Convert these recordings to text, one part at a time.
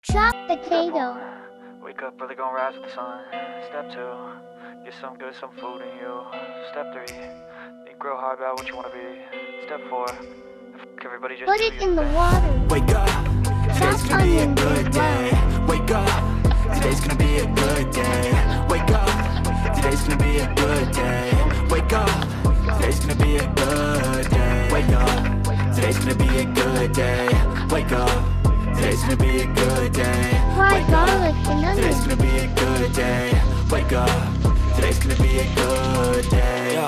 Chop potato. Wake up, really gonna rise with the sun. Step 2, get some food in you. Step 3, think real hard about what you wanna be. Step 4, everybody just Put do it your in the thing. water. Wake up, today's Chop gonna be a onions good as day. well. Wake up, today's gonna be a good day. Wake up, today's gonna be a good day. Wake up, today's gonna be a good day. Wake up, today's gonna be a good day. Wake up, today's gonna be a good day. Fry Wake garlic up, and today's onions. gonna be a good day. Wake up, today's gonna be a good day. Yo,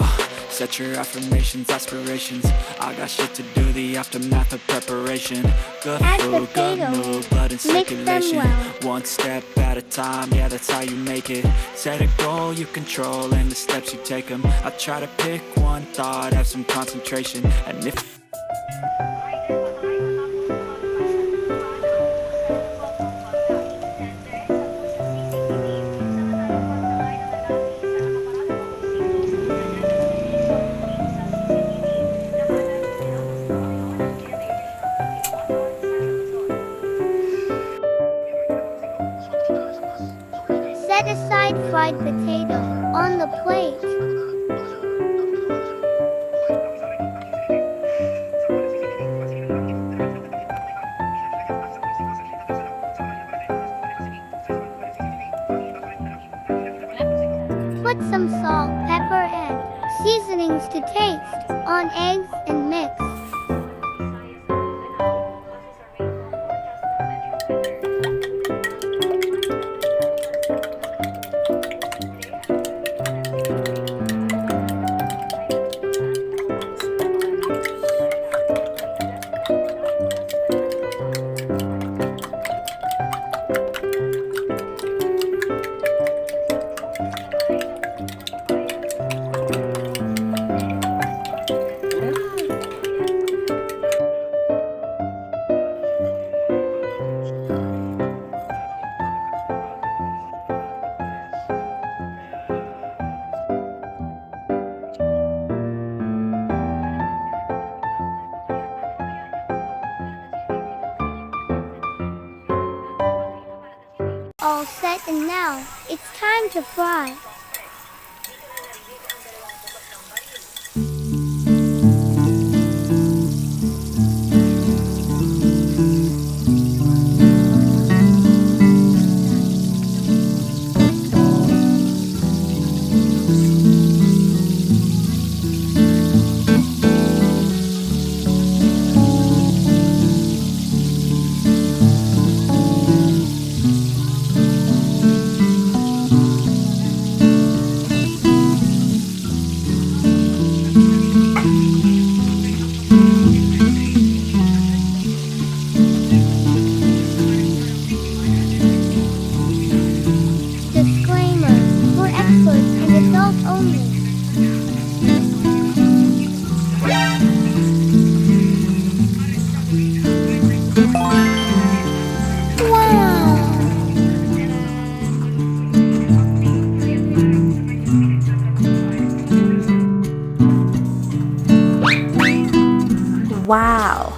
set your affirmations, aspirations. I got shit to do, the aftermath of preparation. Good Add food, good potatoes. mood, blood and Mix them circulation. well. One step at a time, yeah, that's how you make it. Set a goal you control and the steps you take them. I try to pick one thought, have some concentration. And if Set aside fried potato on the plate. Put some salt, pepper, and seasonings to taste on eggs and mix. All set, and now it's time to fry. Disclaimer, for experts and adults only. Wow! Wow!